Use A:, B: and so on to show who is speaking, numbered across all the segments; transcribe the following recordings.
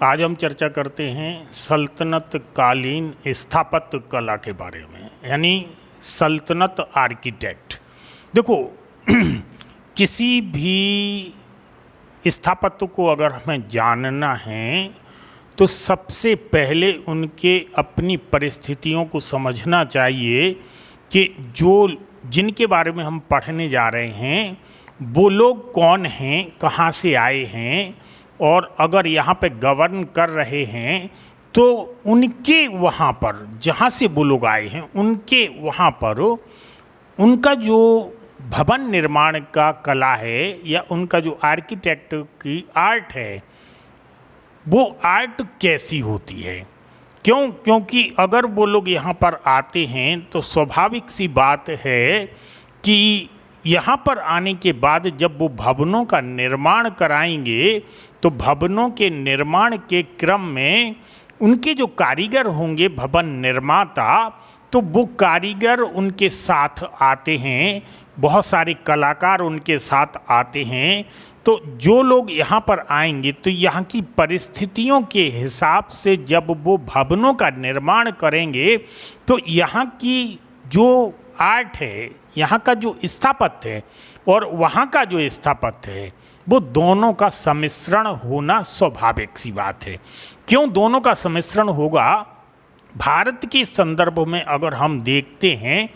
A: आज हम चर्चा करते हैं सल्तनत कालीन स्थापत्य कला के बारे में, यानी सल्तनत आर्किटेक्ट। देखो किसी भी स्थापत्य को अगर हमें जानना है तो सबसे पहले उनके अपनी परिस्थितियों को समझना चाहिए कि जिनके बारे में हम पढ़ने जा रहे हैं वो लोग कौन हैं, कहाँ से आए हैं, और अगर यहाँ पे गवर्न कर रहे हैं तो उनके वहाँ पर जहाँ से वो लोग आए हैं उनके वहाँ पर उनका जो भवन निर्माण का कला है या उनका जो आर्किटेक्ट की आर्ट है वो आर्ट कैसी होती है। क्योंकि अगर वो लोग यहाँ पर आते हैं तो स्वाभाविक सी बात है कि यहाँ पर आने के बाद जब वो भवनों का निर्माण कराएंगे तो भवनों के निर्माण के क्रम में उनके जो कारीगर होंगे, भवन निर्माता, तो वो कारीगर उनके साथ आते हैं, बहुत सारे कलाकार उनके साथ आते हैं। तो जो लोग यहाँ पर आएंगे तो यहाँ की परिस्थितियों के हिसाब से जब वो भवनों का निर्माण करेंगे तो यहाँ की जो आर्ट है, यहाँ का जो स्थापत्य है और वहाँ का जो स्थापत्य है वो दोनों का सम्मिश्रण होना स्वाभाविक सी बात है। क्यों दोनों का सम्मिश्रण होगा? भारत के संदर्भ में अगर हम देखते हैं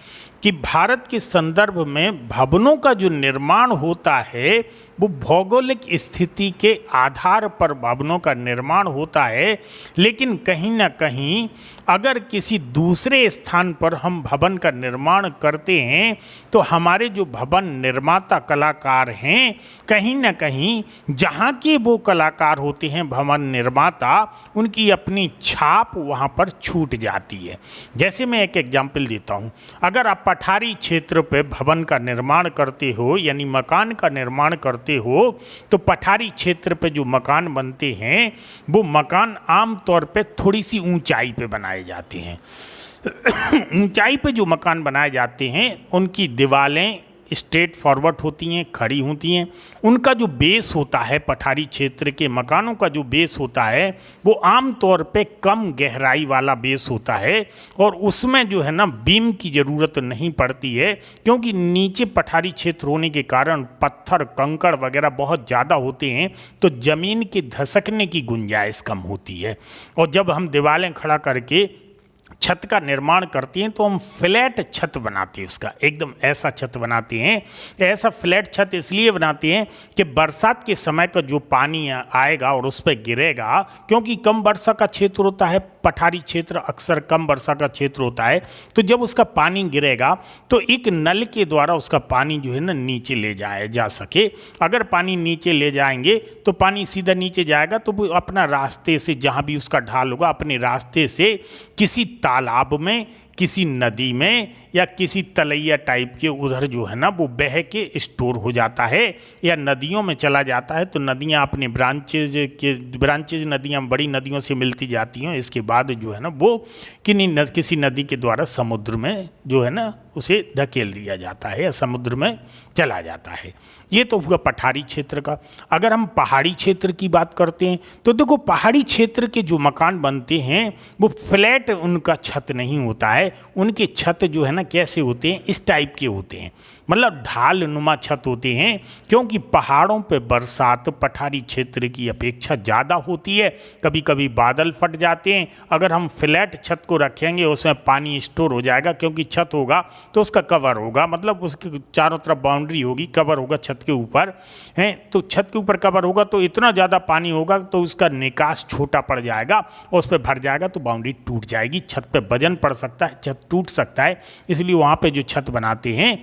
A: कि भारत के संदर्भ में भवनों का जो निर्माण होता है वो भौगोलिक स्थिति के आधार पर भवनों का निर्माण होता है, लेकिन कहीं ना कहीं अगर किसी दूसरे स्थान पर हम भवन का निर्माण करते हैं तो हमारे जो भवन निर्माता कलाकार हैं, कहीं ना कहीं जहाँ के वो कलाकार होते हैं भवन निर्माता, उनकी अपनी छाप वहाँ पर छूट जाती है। जैसे मैं एक एग्जाम्पल देता हूँ, अगर आप पठारी क्षेत्र पे भवन का निर्माण करते हो यानी मकान का निर्माण करते हो तो पठारी क्षेत्र पे जो मकान बनते हैं वो मकान आम तौर पे थोड़ी सी ऊंचाई पे बनाए जाते हैं। ऊंचाई पे जो मकान बनाए जाते हैं उनकी दीवारें स्ट्रेट फॉरवर्ड होती हैं, खड़ी होती हैं। उनका जो बेस होता है, पठारी क्षेत्र के मकानों का जो बेस होता है वो आम तौर पे कम गहराई वाला बेस होता है और उसमें जो है ना बीम की ज़रूरत नहीं पड़ती है, क्योंकि नीचे पठारी क्षेत्र होने के कारण पत्थर कंकड़ वगैरह बहुत ज़्यादा होते हैं तो ज़मीन के धसकने की गुंजाइश कम होती है। और जब हम दीवारें खड़ा करके छत का निर्माण करते हैं तो हम फ्लैट छत बनाते हैं, उसका एकदम ऐसा छत बनाते हैं। ऐसा फ्लैट छत इसलिए बनाते हैं कि बरसात के समय का जो पानी आएगा और उस पर गिरेगा, क्योंकि कम वर्षा का क्षेत्र होता है पठारी क्षेत्र, अक्सर कम वर्षा का क्षेत्र होता है, तो जब उसका पानी गिरेगा तो एक नल के द्वारा उसका पानी जो है ना नीचे ले जाया जा सके। अगर पानी नीचे ले जाएंगे तो पानी सीधा नीचे जाएगा तो वो अपना रास्ते से, जहाँ भी उसका ढाल होगा, अपने रास्ते से किसी तालाब में, किसी नदी में या किसी तलैया टाइप के उधर जो है ना वो बह के स्टोर हो जाता है या नदियों में चला जाता है। तो नदियाँ अपने ब्रांचेज नदियाँ बड़ी नदियों से मिलती जाती हैं, इसके बाद जो है ना वो किसी नदी के द्वारा समुद्र में जो है ना उसे धकेल दिया जाता है या समुद्र में चला जाता है। ये तो हुआ पठारी क्षेत्र का। अगर हम पहाड़ी क्षेत्र की बात करते हैं तो देखो पहाड़ी क्षेत्र के जो मकान बनते हैं वो फ्लैट उनका छत नहीं होता है, उनके छत जो है ना कैसे होते हैं, इस टाइप के होते हैं, मतलब ढाल नुमा छत होते हैं, क्योंकि पहाड़ों पे बरसात पठारी क्षेत्र की अपेक्षा ज़्यादा होती है। कभी कभी बादल फट जाते हैं, अगर हम फ्लैट छत को रखेंगे उसमें पानी स्टोर हो जाएगा, क्योंकि छत होगा तो उसका कवर होगा, मतलब उसके चारों तरफ बाउंड्री होगी, कवर होगा छत के ऊपर है, तो छत के ऊपर कवर होगा तो इतना ज़्यादा पानी होगा तो उसका निकास छोटा पड़ जाएगा और उस पर भर जाएगा तो बाउंड्री टूट जाएगी, छत पे वजन पड़ सकता है, छत टूट सकता है। इसलिए वहाँ पे जो छत बनाते हैं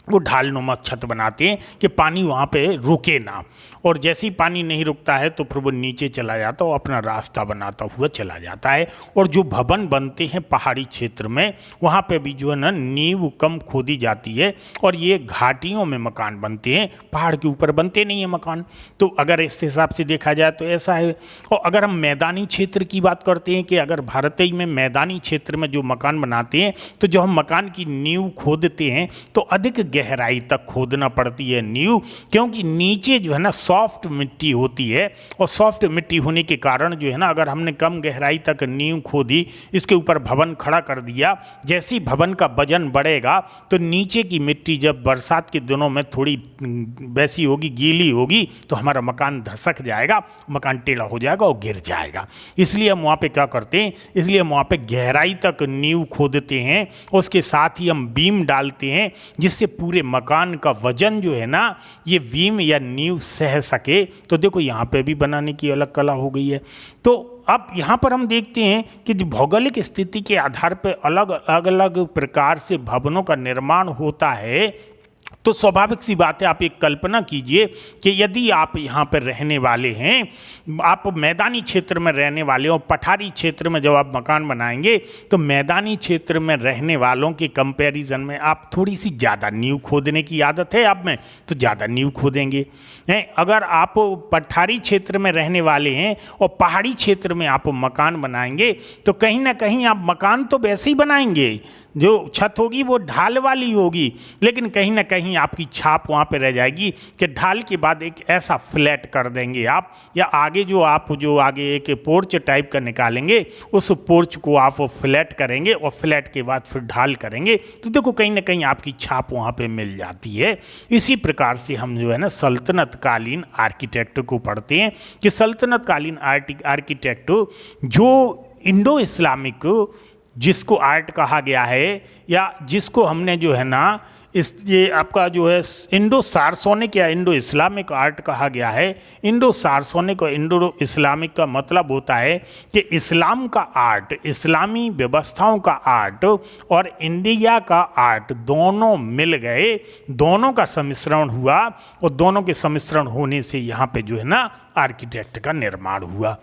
A: वो ढालनुमा छत बनाते हैं कि पानी वहाँ पे रुके ना, और जैसे ही पानी नहीं रुकता है तो फिर वो नीचे चला जाता है और अपना रास्ता बनाता हुआ चला जाता है। और जो भवन बनते हैं पहाड़ी क्षेत्र में वहाँ पे भी जो है ना नींव कम खोदी जाती है और ये घाटियों में मकान बनते हैं, पहाड़ के ऊपर बनते नहीं है मकान। तो अगर इस हिसाब से देखा जाए तो ऐसा है। और अगर हम मैदानी क्षेत्र की बात करते हैं कि अगर भारत में मैदानी क्षेत्र में जो मकान बनाते हैं तो जो हम मकान की नींव खोदते हैं तो अधिक गहराई तक खोदना पड़ती है नींव, क्योंकि नीचे जो है ना सॉफ्ट मिट्टी होती है, और सॉफ्ट मिट्टी होने के कारण जो है ना अगर हमने कम गहराई तक नींव खोदी, इसके ऊपर भवन खड़ा कर दिया, जैसे ही भवन का वजन बढ़ेगा तो नीचे की मिट्टी जब बरसात के दिनों में थोड़ी वैसी होगी, गीली होगी, तो हमारा मकान धसक जाएगा, मकान टेढ़ा हो जाएगा और गिर जाएगा। इसलिए हम वहाँ पे क्या करते हैं, इसलिए हम वहाँ पे गहराई तक नींव खोदते हैं, उसके साथ ही हम बीम डालते हैं, जिससे पूरे मकान का वजन जो है ना ये बीम या नींव सह सके। तो देखो यहाँ पे भी बनाने की अलग कला हो गई है। तो अब यहाँ पर हम देखते हैं कि भौगोलिक स्थिति के आधार पर अलग अलग प्रकार से भवनों का निर्माण होता है। तो स्वाभाविक सी बात है, आप एक कल्पना कीजिए कि यदि आप यहाँ पर रहने वाले हैं, आप मैदानी क्षेत्र में रहने वाले हो, पठारी क्षेत्र में जब आप मकान बनाएंगे तो मैदानी क्षेत्र में रहने वालों के कंपैरिजन में आप थोड़ी सी ज़्यादा नींव खोदने की आदत है आप में, तो ज़्यादा नींव खोदेंगे हैं। अगर आप पठारी क्षेत्र में रहने वाले हैं और पहाड़ी क्षेत्र में आप मकान बनाएंगे तो कहीं ना कहीं आप मकान तो वैसे ही बनाएंगे, जो छत होगी वो ढाल वाली होगी, लेकिन कहीं ना कहीं आपकी छाप वहाँ पे रह जाएगी कि ढाल के बाद एक ऐसा फ्लैट कर देंगे आप, या आगे जो आगे एक पोर्च टाइप का निकालेंगे, उस पोर्च को आप फ्लैट करेंगे और फ्लैट के बाद फिर ढाल करेंगे, तो देखो कहीं ना कहीं आपकी छाप वहाँ पे मिल जाती है। इसी प्रकार से हम जो है ना सल्तनत कालीन आर्किटेक्ट को पढ़ते हैं कि सल्तनत कालीन आर्किटेक्ट जो इंडो इस्लामिक जिसको आर्ट कहा गया है, या जिसको हमने जो है ना ये आपका जो है इंडो सार्सोनिक या इंडो इस्लामिक आर्ट कहा गया है। इंडो सार्सोनिक और इंडो इस्लामिक का मतलब होता है कि इस्लाम का आर्ट, इस्लामी व्यवस्थाओं का आर्ट और इंडिया का आर्ट दोनों मिल गए, दोनों का सम्मिश्रण हुआ, और दोनों के सम्मिश्रण होने से यहाँ पे जो है ना आर्किटेक्ट का निर्माण हुआ।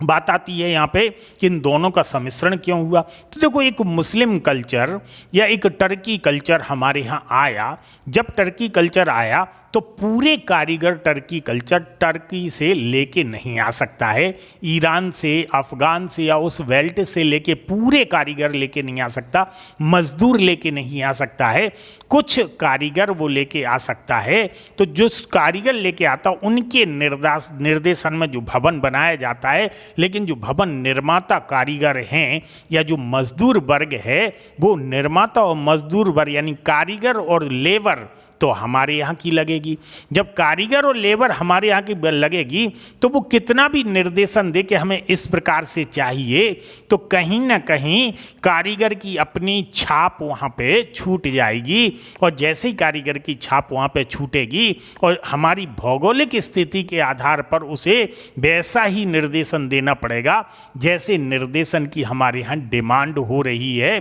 A: बात आती है यहाँ पे कि इन दोनों का सम्मिश्रण क्यों हुआ। तो देखो, एक मुस्लिम कल्चर या एक टर्की कल्चर हमारे यहाँ आया। जब टर्की कल्चर आया तो पूरे कारीगर टर्की कल्चर टर्की से लेके नहीं आ सकता है, ईरान से, अफ़गान से या उस बेल्ट से लेके पूरे कारीगर लेके नहीं आ सकता, मज़दूर लेके नहीं आ सकता है, कुछ कारीगर वो लेके आ सकता है। तो जो कारीगर लेके आता उनके निर्देशन में जो भवन बनाया जाता है, लेकिन जो भवन निर्माता कारीगर हैं या जो मज़दूर वर्ग है, वो निर्माता और मज़दूर वर्ग यानी कारीगर और लेबर तो हमारे यहाँ की लगेगी। जब कारीगर और लेबर हमारे यहाँ की लगेगी तो वो कितना भी निर्देशन दे कि हमें इस प्रकार से चाहिए, तो कहीं ना कहीं कारीगर की अपनी छाप वहाँ पे छूट जाएगी। और जैसे ही कारीगर की छाप वहाँ पे छूटेगी और हमारी भौगोलिक स्थिति के आधार पर उसे वैसा ही निर्देशन देना पड़ेगा जैसे निर्देशन की हमारे यहाँ डिमांड हो रही है।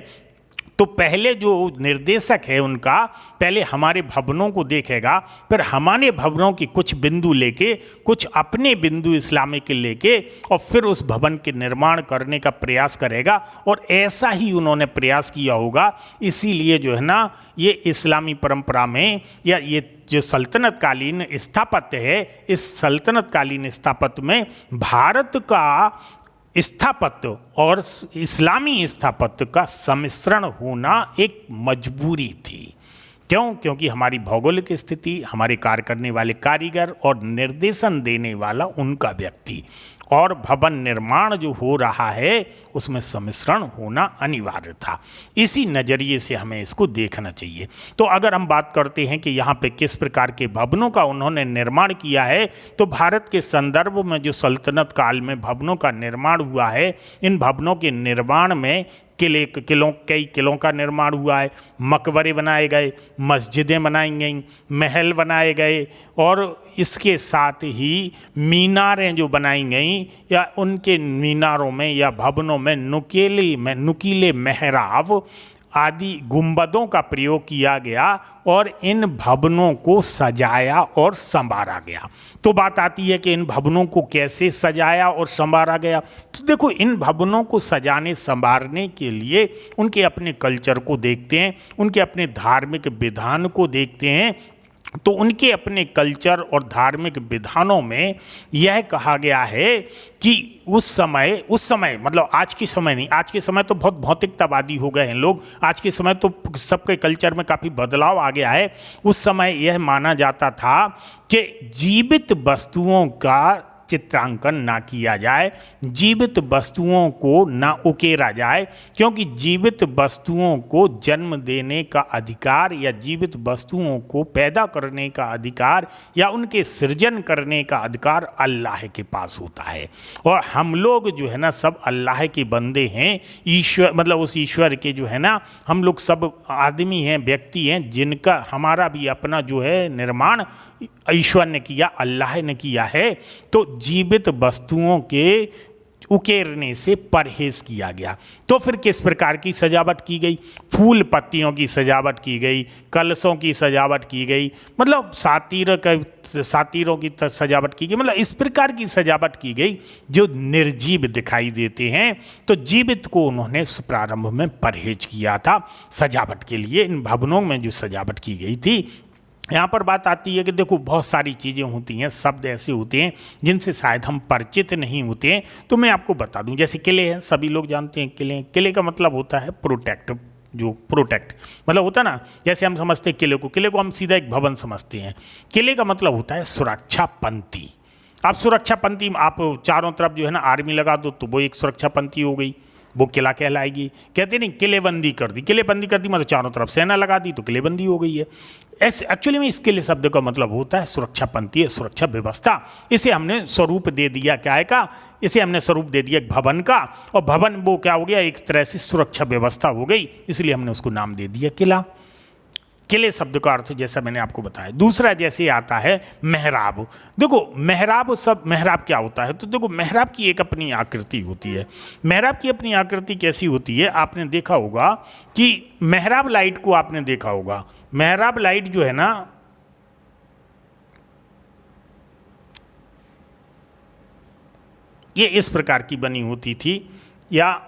A: तो पहले जो निर्देशक है उनका पहले हमारे भवनों को देखेगा, फिर हमारे भवनों की कुछ बिंदु लेके, कुछ अपने बिंदु इस्लामिक लेके, और फिर उस भवन के निर्माण करने का प्रयास करेगा। और ऐसा ही उन्होंने प्रयास किया होगा। इसीलिए जो है ना ये इस्लामी परंपरा में या ये जो सल्तनत कालीन स्थापत्य है, इस सल्तनत कालीन स्थापत्य में भारत का स्थापत्य और इस्लामी स्थापत्य का सम्मिश्रण होना एक मजबूरी थी। क्यों? क्योंकि हमारी भौगोलिक स्थिति, हमारे कार्य करने वाले कारीगर और निर्देशन देने वाला उनका व्यक्ति और भवन निर्माण जो हो रहा है उसमें सम्मिश्रण होना अनिवार्य था। इसी नज़रिए से हमें इसको देखना चाहिए। तो अगर हम बात करते हैं कि यहाँ पे किस प्रकार के भवनों का उन्होंने निर्माण किया है, तो भारत के संदर्भ में जो सल्तनत काल में भवनों का निर्माण हुआ है, इन भवनों के निर्माण में कई किलों का निर्माण हुआ है, मकबरे बनाए गए, मस्जिदें बनाई गईं, महल बनाए गए, और इसके साथ ही मीनारें जो बनाई गईं या उनके मीनारों में या भवनों में नुकीले मेहराब आदि गुंबदों का प्रयोग किया गया और इन भवनों को सजाया और संवारा गया। तो बात आती है कि इन भवनों को कैसे सजाया और संवारा गया। तो देखो, इन भवनों को सजाने संवारने के लिए उनके अपने कल्चर को देखते हैं, उनके अपने धार्मिक विधान को देखते हैं, तो उनके अपने कल्चर और धार्मिक विधानों में यह कहा गया है कि उस समय मतलब आज के समय नहीं, आज के समय तो बहुत भौतिकतावादी हो गए हैं लोग, आज के समय तो सबके कल्चर में काफ़ी बदलाव आ गया है। उस समय यह माना जाता था कि जीवित वस्तुओं का चित्रांकन ना किया जाए, जीवित वस्तुओं को ना उकेरा जाए, क्योंकि जीवित वस्तुओं को जन्म देने का अधिकार या जीवित वस्तुओं को पैदा करने का अधिकार या उनके सृजन करने का अधिकार अल्लाह के पास होता है। और हम लोग जो है ना सब अल्लाह के बंदे हैं, ईश्वर मतलब उस ईश्वर के जो है ना हम लोग सब आदमी हैं, व्यक्ति हैं, जिनका हमारा भी अपना जो है निर्माण ईश्वर ने किया, अल्लाह ने किया है। तो जीवित वस्तुओं के उकेरने से परहेज किया गया। तो फिर किस प्रकार की सजावट की गई? फूल पत्तियों की सजावट की गई, कलशों की सजावट की गई, मतलब सातीरों की सजावट की गई, मतलब इस प्रकार की सजावट की गई जो निर्जीव दिखाई देते हैं। तो जीवित को उन्होंने प्रारंभ में परहेज किया था सजावट के लिए। इन भवनों में जो सजावट की गई थी, यहाँ पर बात आती है कि देखो बहुत सारी चीज़ें होती हैं, शब्द ऐसे होते हैं जिनसे शायद हम परिचित नहीं होते हैं। तो मैं आपको बता दूं, जैसे किले हैं, सभी लोग जानते हैं किले। किले का मतलब होता है प्रोटेक्ट, जो प्रोटेक्ट मतलब होता है ना, जैसे हम समझते हैं किले को हम सीधा एक भवन समझते हैं। किले का मतलब होता है सुरक्षा पंक्ति। अब सुरक्षा पंक्ति आप चारों तरफ जो है ना आर्मी लगा दो तो वो एक सुरक्षा पंक्ति हो गई, वो किला कहलाएगी। कहते नहीं किलेबंदी कर दी, किलेबंदी कर दी मतलब चारों तरफ सेना लगा दी तो किलेबंदी हो गई है। ऐसे एक्चुअली में इसके लिए शब्द का मतलब होता है सुरक्षा पंक्ति, सुरक्षा व्यवस्था। इसे हमने स्वरूप दे दिया क्या है का, इसे हमने स्वरूप दे दिया एक भवन का, और भवन वो क्या हो गया, एक तरह से सुरक्षा व्यवस्था हो गई, इसलिए हमने उसको नाम दे दिया किला। किले शब्द का अर्थ जैसा मैंने आपको बताया। दूसरा जैसे आता है मेहराब। देखो मेहराब क्या होता है, तो देखो मेहराब की एक अपनी आकृति होती है। मेहराब की अपनी आकृति कैसी होती है, आपने देखा होगा कि मेहराब लाइट को आपने देखा होगा। मेहराब लाइट जो है ना, ये इस प्रकार की बनी होती थी या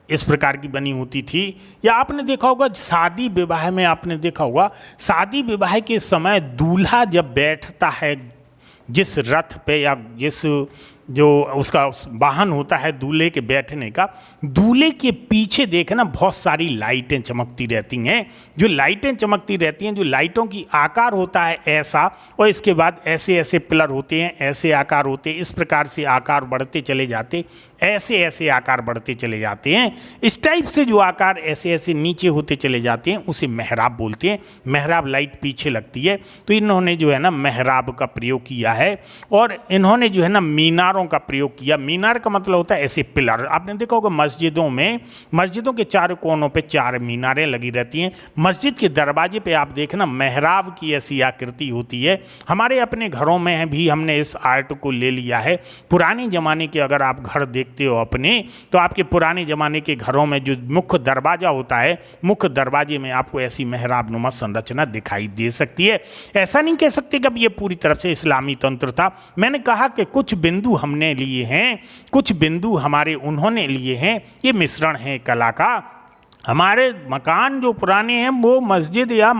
A: इस प्रकार की बनी होती थी, या आपने देखा होगा शादी विवाह में, आपने देखा होगा शादी विवाह के समय दूल्हा जब बैठता है जिस रथ पे या जिस जो उसका वाहन होता है दूल्हे के बैठने का, दूल्हे के पीछे देखना बहुत सारी लाइटें चमकती रहती हैं। जो लाइटें चमकती रहती हैं, जो लाइटों की आकार होता है ऐसा, और इसके बाद ऐसे ऐसे पिलर होते हैं, ऐसे आकार होते हैं, इस प्रकार से आकार बढ़ते चले जाते, ऐसे ऐसे आकार बढ़ते चले जाते हैं। इस टाइप से जो आकार ऐसे ऐसे नीचे होते चले जाते हैं उसे मेहराब बोलते हैं। मेहराब लाइट पीछे लगती है, तो इन्होंने जो है ना मेहराब का प्रयोग किया है। और इन्होंने जो है ना मीनारों का प्रयोग किया। मीनार का मतलब होता है ऐसे पिलर। आपने देखा होगा मस्जिदों में, मस्जिदों के चारों कोनों पे 4 मीनारें लगी रहती हैं। मस्जिद के दरवाजे पे आप देखना मेहराब की ऐसी आकृति होती है। हमारे अपने घरों में भी हमने इस आर्ट को ले लिया है। पुराने ज़माने के अगर आप घर देखते हो अपने, तो आपके पुराने ज़माने के घरों में जो मुख्य दरवाज़ा होता है, मुख्य दरवाजे में आपको ऐसी मेहराब नुमा संरचना दिखाई दे सकती है। ऐसा नहीं कह सकते कि अब ये पूरी तरफ से इस्लामी तंत्र था। मैंने कहा कि कुछ बिंदु हमने लिए हैं, कुछ बिंदु हमारे उन्होंने लिए हैं। ये मिश्रण है कला का। हमारे मकान जो पुराने हैं वो मस्जिद या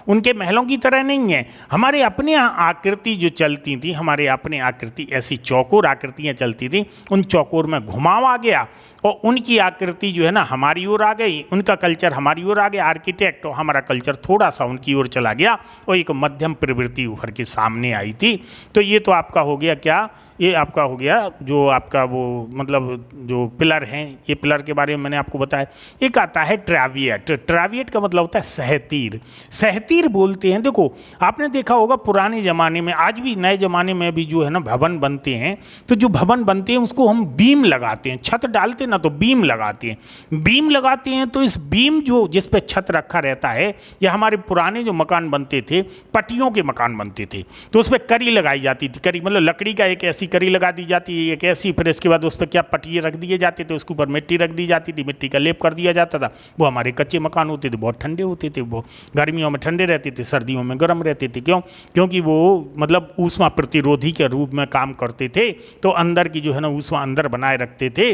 A: उनके महलों की तरह नहीं है। हमारे अपने आकृति जो चलती थी, हमारे अपने आकृति ऐसी चौकोर आकृतियाँ चलती थी, उन चौकोर में घुमाव आ गया और उनकी आकृति जो है ना हमारी ओर आ गई, उनका कल्चर हमारी ओर आ गया, आर्किटेक्ट, और हमारा कल्चर थोड़ा सा उनकी ओर चला गया और एक मध्यम प्रवृत्ति उभर के सामने आई थी। तो ये तो आपका हो गया क्या, ये आपका हो गया जो आपका वो मतलब जो पिलर हैं, ये पिलर के बारे में मैंने आपको बताया। एक आता है ट्रैविएट। ट्रैविएट का मतलब होता है सहतीर। सहतीर बोलते हैं। देखो आपने देखा होगा पुराने ज़माने में, आज भी नए ज़माने में भी जो है ना भवन बनते हैं, तो जो भवन बनते हैं उसको हम बीम लगाते हैं, छत डालते ना तो बीम लगाते हैं। बीम लगाते हैं तो इस बीम जो जिस पे छत रखा रहता है, या हमारे पुराने जो मकान बनते थे, पट्टियों के मकान बनते थे, तो उस पर करी लगाई जाती थी। करी मतलब लकड़ी का एक ऐसी करी लगा दी जाती है, एक ऐसी, फिर इसके बाद उस पर क्या पट्टिए रख दिए जाते थे, उसके ऊपर मिट्टी रख दी जाती थी, मिट्टी का लेप कर दिया जाता था। वो हमारे कच्चे मकान होते थे, बहुत ठंडे होते थे, वो गर्मियों में ठंडे रहते थे, सर्दियों में गर्म रहते थे। क्यों? क्योंकि वो मतलब ऊष्मा प्रतिरोधी के रूप में काम करते थे, तो अंदर की जो है ना ऊष्मा अंदर बनाए रखते थे।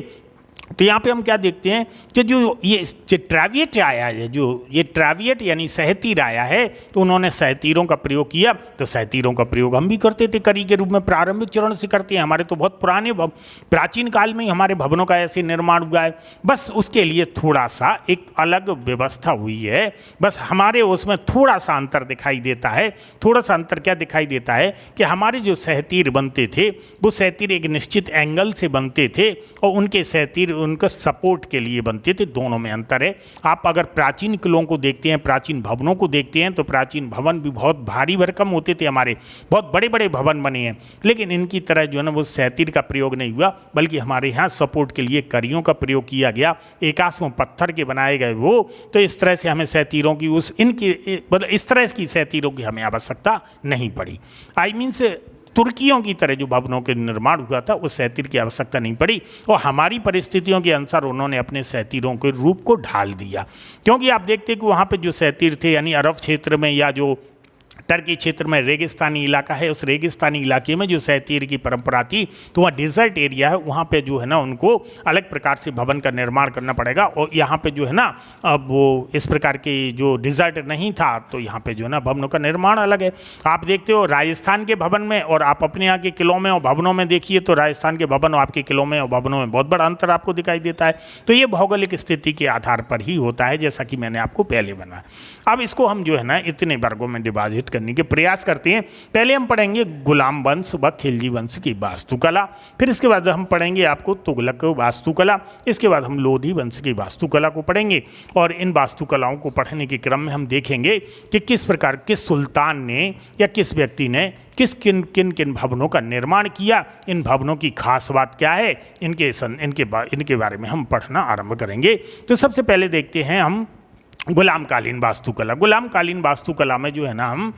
A: तो यहाँ पे हम क्या देखते हैं कि जो ये ट्राविएट आया है, जो ये ट्राविएट यानी सहतीर आया है, तो उन्होंने सहतीरों का प्रयोग किया। तो सहतीरों का प्रयोग हम भी करते थे करी के रूप में, प्रारंभिक चरण से करते हैं। हमारे तो बहुत पुराने प्राचीन काल में ही हमारे भवनों का ऐसे निर्माण हुआ है। बस उसके लिए थोड़ा सा एक अलग व्यवस्था हुई है, बस हमारे उसमें थोड़ा सा अंतर दिखाई देता है। थोड़ा सा अंतर क्या दिखाई देता है कि हमारे जो सहतीर बनते थे वो सहतीर एक निश्चित एंगल से बनते थे और उनके सहतीर उनका सपोर्ट के लिए बनते थे। दोनों में अंतर है। आप अगर प्राचीन किलों को देखते हैं, प्राचीन भवनों को देखते हैं, तो प्राचीन भवन भी बहुत भारी भरकम होते थे, हमारे बहुत बड़े बड़े भवन बने हैं। लेकिन इनकी तरह जो है ना वो सहतीर का प्रयोग नहीं हुआ, बल्कि हमारे यहाँ सपोर्ट के लिए करियों का प्रयोग किया गया। एकास्म पत्थर के बनाए गए वो, तो इस तरह से हमें सहतीरों की मतलब इस तरह की सहतीरों की हमें आवश्यकता नहीं पड़ी। आई मीन्स तुर्कियों की तरह जो भवनों के निर्माण हुआ था उस सहतीर की आवश्यकता नहीं पड़ी, और हमारी परिस्थितियों के अनुसार उन्होंने अपने सहतीरों के रूप को ढाल दिया। क्योंकि आप देखते हैं कि वहाँ पे जो सहतीर थे, यानी अरब क्षेत्र में या जो टर्की क्षेत्र में रेगिस्तानी इलाका है, उस रेगिस्तानी इलाके में जो सहतीर की परंपरा थी, तो वहाँ डिजर्ट एरिया है, वहाँ पे जो है ना उनको अलग प्रकार से भवन का निर्माण करना पड़ेगा। और यहाँ पे जो है ना अब वो इस प्रकार के जो डिजर्ट नहीं था, तो यहाँ पे जो है ना भवनों का निर्माण अलग है। आप देखते हो राजस्थान के भवन में और आप अपने यहाँ के किलों में और भवनों में देखिए, तो राजस्थान के भवन और आपके किलों में और भवनों में बहुत बड़ा अंतर आपको दिखाई देता है। तो ये भौगोलिक स्थिति के आधार पर ही होता है, जैसा कि मैंने आपको पहले बनाया। अब इसको हम जो है ना इतने वर्गों में डिवाइड करने के प्रयास करते हैं। पहले हम पढ़ेंगे गुलाम वंश व खिलजी वंश की वास्तुकला, फिर इसके बाद हम पढ़ेंगे आपको तुगलक वास्तुकला, इसके बाद हम लोधी वंश की वास्तुकला को पढ़ेंगे। और इन वास्तुकलाओं को पढ़ने के क्रम में हम देखेंगे कि किस प्रकार किस सुल्तान ने या किस व्यक्ति ने किन किन भवनों का निर्माण किया, इन भवनों की खास बात क्या है, इनके बारे में हम पढ़ना आरंभ करेंगे। तो सबसे पहले देखते हैं हम गुलामकालीन वास्तुकला। गुलामकालीन वास्तुकला में जो है ना हम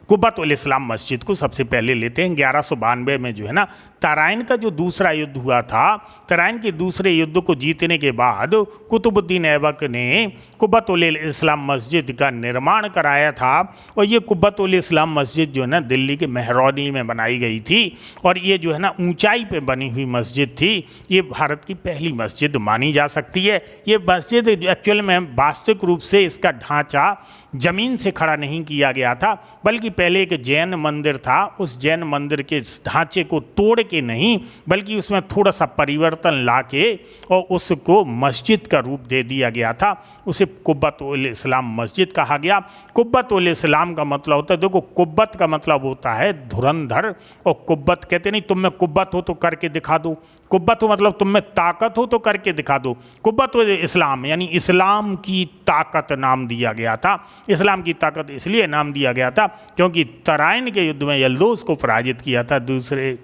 A: कुब्बत उल इस्लाम मस्जिद को सबसे पहले लेते हैं। 1192 में जो है ना तराइन का जो दूसरा युद्ध हुआ था, तराइन के दूसरे युद्ध को जीतने के बाद कुतुबुद्दीन ऐबक ने कुब्बत उल इस्लाम मस्जिद का निर्माण कराया था। और ये कुब्बत उल इस्लाम मस्जिद जो है ना दिल्ली के मेहरौनी में बनाई गई थी, और ये जो है ना ऊंचाई पे बनी हुई मस्जिद थी। ये भारत की पहली मस्जिद मानी जा सकती है। ये मस्जिद एक्चुअल में वास्तविक रूप से इसका ढांचा जमीन से खड़ा नहीं किया गया था, बल्कि पहले एक जैन मंदिर था। उस जैन मंदिर के ढांचे को तोड़ के नहीं, बल्कि उसमें थोड़ा सा परिवर्तन लाके और उसको मस्जिद का रूप दे दिया गया था। उसे कुब्बत उल इस्लाम मस्जिद कहा गया। कुब्बत उल इस्लाम का मतलब होता है, देखो कुब्बत का मतलब होता है धुरंधर, और कुब्बत कहते नहीं तुम में कुब्बत हो तो करके दिखा दो, कुब्बत हो मतलब तुम में ताकत हो तो करके दिखा दो। कुब्बत उल इस्लाम यानी इस्लाम की ताकत नाम दिया गया था। इस्लाम की ताकत इसलिए नाम दिया गया था क्योंकि तराइन के युद्ध में यल्दौस को पराजित किया था। दूसरे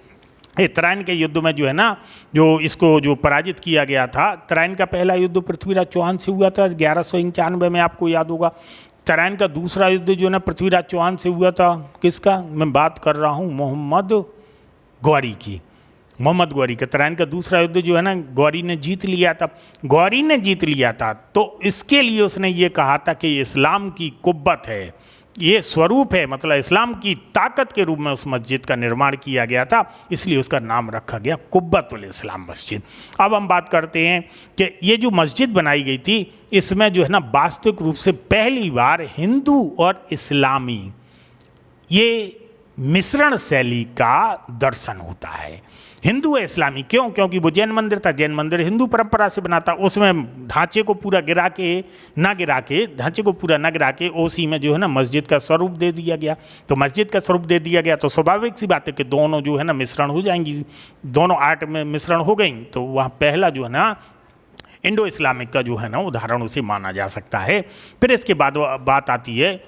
A: तराइन के युद्ध में जो है ना जो पराजित किया गया था, तराइन का पहला युद्ध पृथ्वीराज चौहान से हुआ था 1191 में, आपको याद होगा। तराइन का दूसरा युद्ध जो है ना पृथ्वीराज चौहान से हुआ था। किसका मैं बात कर रहा हूँ? मोहम्मद गौरी की। मोहम्मद गौरी का तराइन का दूसरा युद्ध जो है ना गौरी ने जीत लिया था। गौरी ने जीत लिया था तो इसके लिए उसने ये कहा था कि इस्लाम की कुब्बत है, ये स्वरूप है, मतलब इस्लाम की ताकत के रूप में उस मस्जिद का निर्माण किया गया था, इसलिए उसका नाम रखा गया कुब्बत उल इस्लाम मस्जिद। अब हम बात करते हैं कि ये जो मस्जिद बनाई गई थी, इसमें जो है ना वास्तविक रूप से पहली बार हिंदू और इस्लामी ये मिश्रण शैली का दर्शन होता है। हिंदू है इस्लामी, क्यों? क्योंकि वो जैन मंदिर था, जैन मंदिर हिंदू परंपरा से बना था। उसमें ढांचे को पूरा ढांचे को पूरा न गिरा के उसी में जो है ना मस्जिद का स्वरूप दे दिया गया। तो मस्जिद का स्वरूप दे दिया गया तो स्वाभाविक सी बात है कि दोनों जो है ना मिश्रण हो जाएंगी, दोनों आर्ट में मिश्रण हो गई। तो वहाँ पहला जो है ना इंडो इस्लामिक का जो है ना उदाहरण उसे माना जा सकता है। फिर इसके बाद बात आती है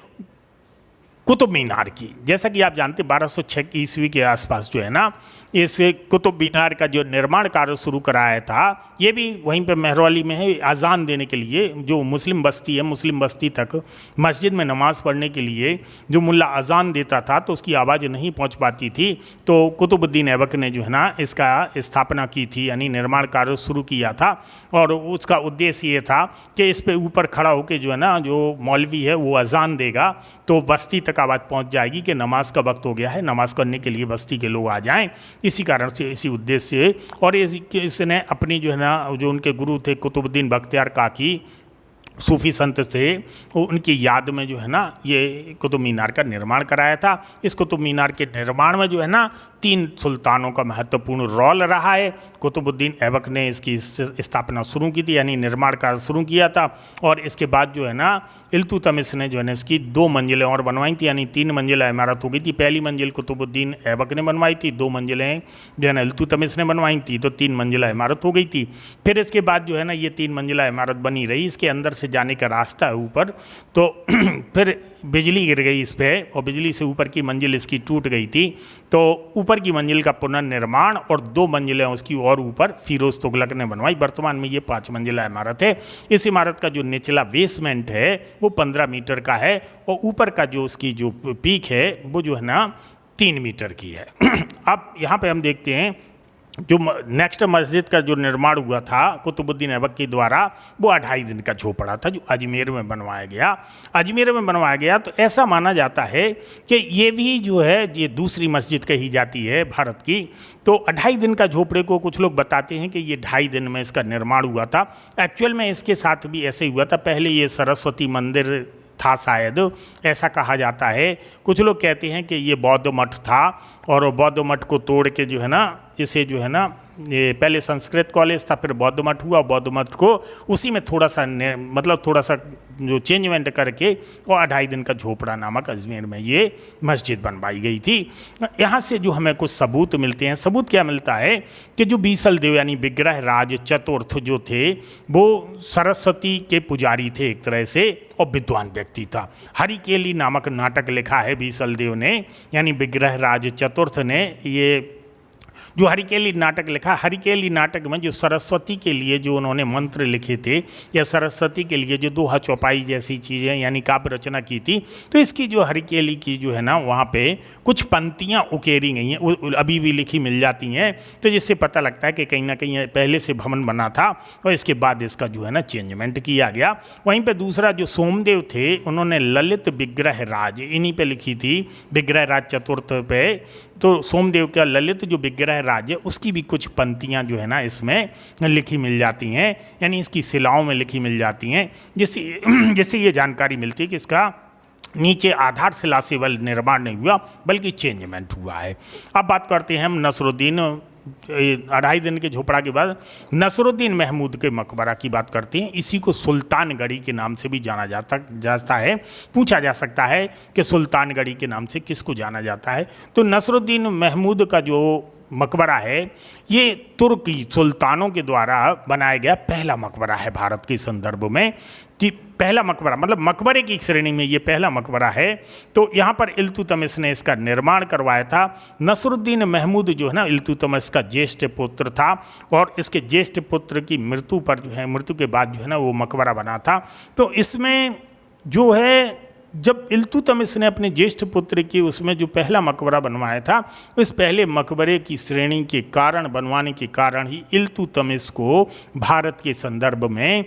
A: कुतुब मीनार की। जैसा कि आप जानते 1206 ईस्वी के आसपास जो है ना इस कुतुब मीनार का जो निर्माण कार्य शुरू कराया था, ये भी वहीं पे मेहरौली में है। अजान देने के लिए जो मुस्लिम बस्ती है, मुस्लिम बस्ती तक मस्जिद में नमाज़ पढ़ने के लिए जो मुल्ला अजान देता था तो उसकी आवाज़ नहीं पहुंच पाती थी, तो कुतुबुद्दीन ऐबक ने जो है ना इसका स्थापना की थी, यानी निर्माण कार्य शुरू किया था। और उसका उद्देश्य ये था कि इस पे ऊपर खड़ा होकर जो है ना जो मौलवी है वो अजान देगा तो बस्ती तक तक आवाज़ पहुंच जाएगी कि नमाज का वक्त हो गया है, नमाज करने के लिए बस्ती के लोग आ जाएं। इसी कारण से, इसी उद्देश्य से, और इसने अपनी जो है ना, जो उनके गुरु थे कुतुबुद्दीन बख्तियार काकी, सूफी संत थे, उनकी याद में जो है ना ये कुतुब मीनार का निर्माण कराया था। इस कुतुब मीनार के निर्माण में जो है ना 3 सुल्तानों का महत्वपूर्ण रोल रहा है। कुतुबुद्दीन ऐबक ने इसकी स्थापना शुरू की थी, यानी निर्माण कार्य शुरू किया था, और इसके बाद जो है ना इल्तुतमिश ने जो है ना इसकी 2 मंजिलें और बनवाई थी, यानी 3 मंजिला इमारत हो गई थी। पहली मंजिल कुतुबुद्दीन ऐबक ने बनवाई थी, 2 मंजिलें जो है ना इल्तुतमिश ने बनवाई थी, तो 3 मंजिला इमारत हो गई थी। फिर इसके बाद जो है ना ये 3 मंजिला इमारत बनी रही। इसके अंदर से जाने का रास्ता है ऊपर, तो फिर बिजली गिर गई इस पर, और बिजली से ऊपर की मंजिल इसकी टूट गई थी। तो ऊपर की मंजिल का पुनर्निर्माण और 2 मंजिलें उसकी और ऊपर फिरोज तुगलक ने बनवाई। वर्तमान में ये 5 मंजिला इमारत है। इस इमारत का जो निचला बेसमेंट है वो 15 मीटर का है, और ऊपर का जो उसकी जो पीक है वो जो है ना 3 मीटर की है। अब यहाँ पे हम देखते हैं जो नेक्स्ट मस्जिद का जो निर्माण हुआ था कुतुबुद्दीन ऐबक के द्वारा, वो 2.5 दिन का झोपड़ा था जो अजमेर में बनवाया गया। अजमेर में बनवाया गया, तो ऐसा माना जाता है कि ये भी जो है ये दूसरी मस्जिद कही जाती है भारत की। तो 2.5 दिन का झोपड़े को कुछ लोग बताते हैं कि ये 2.5 दिन में इसका निर्माण हुआ था। एक्चुअल में इसके साथ भी ऐसे ही हुआ था। पहले ये सरस्वती मंदिर था शायद, ऐसा कहा जाता है। कुछ लोग कहते हैं कि ये बौद्ध मठ था, और बौद्ध मठ को तोड़ के जो है ना इसे जो है ना ये पहले संस्कृत कॉलेज था, फिर बौद्ध मठ हुआ। बौद्ध मठ को उसी में थोड़ा सा मतलब थोड़ा सा जो चेंजमेंट करके और 2.5 दिन का झोपड़ा नामक अजमेर में ये मस्जिद बनवाई गई थी। यहाँ से जो हमें कुछ सबूत मिलते हैं। सबूत क्या मिलता है कि जो बीसल देव यानी विग्रह राज चतुर्थ जो थे वो सरस्वती के पुजारी थे एक तरह से, और विद्वान व्यक्ति था। हरिकेली नामक नाटक लिखा है बीसल देव ने, यानी विग्रह राज चतुर्थ ने ये जो हरिकेली नाटक लिखा। हरिकेली नाटक में जो सरस्वती के लिए जो उन्होंने मंत्र लिखे थे, या सरस्वती के लिए जो दोहा चौपाई जैसी चीज़ें यानी काव्य रचना की थी, तो इसकी जो हरिकेली की जो है ना वहाँ पे कुछ पंक्तियाँ उकेरी गई हैं, वो अभी भी लिखी मिल जाती हैं। तो जिससे पता लगता है कि कहीं ना कहीं पहले से भवन बना था और इसके बाद इसका जो है ना चेंजमेंट किया गया। वहीं पर दूसरा जो सोमदेव थे, उन्होंने ललित विग्रह राज इन्हीं पे लिखी थी, विग्रह राज चतुर्थ पे। तो सोमदेव का ललित जो विग्रह राज है उसकी भी कुछ पंक्तियाँ जो है ना इसमें लिखी मिल जाती हैं, यानी इसकी शिलाओं में लिखी मिल जाती हैं, जिससे ये जानकारी मिलती है कि इसका नीचे आधारशिला से बल निर्माण नहीं हुआ बल्कि चेंजमेंट हुआ है। अब बात करते हैं हम नसरुद्दीन 2.5 दिन के झोपड़ा के बाद नसरुद्दीन महमूद के मकबरा की बात करते हैं। इसी को सुल्तानगढ़ी के नाम से भी जाना जाता है। पूछा जा सकता है कि सुल्तानगढ़ी के नाम से किसको जाना जाता है। तो नसरुद्दीन महमूद का जो मकबरा है ये तुर्की सुल्तानों के द्वारा बनाया गया पहला मकबरा है भारत के संदर्भ में, कि पहला मकबरा मतलब मकबरे की श्रेणी में ये पहला मकबरा है। तो यहाँ पर इल्तुतमिश ने इसका निर्माण करवाया था। नसरुद्दीन महमूद जो है ना इल्तुतमिश का ज्येष्ठ पुत्र था, और इसके ज्येष्ठ पुत्र की मृत्यु पर जो है, मृत्यु के बाद जो है ना वो मकबरा बना था। तो इसमें जो है जब इल्तुतमिश ने अपने ज्येष्ठ पुत्र की उसमें जो पहला मकबरा बनवाया था, इस पहले मकबरे की श्रेणी के कारण बनवाने के कारण ही इल्तुतमिश को भारत के संदर्भ में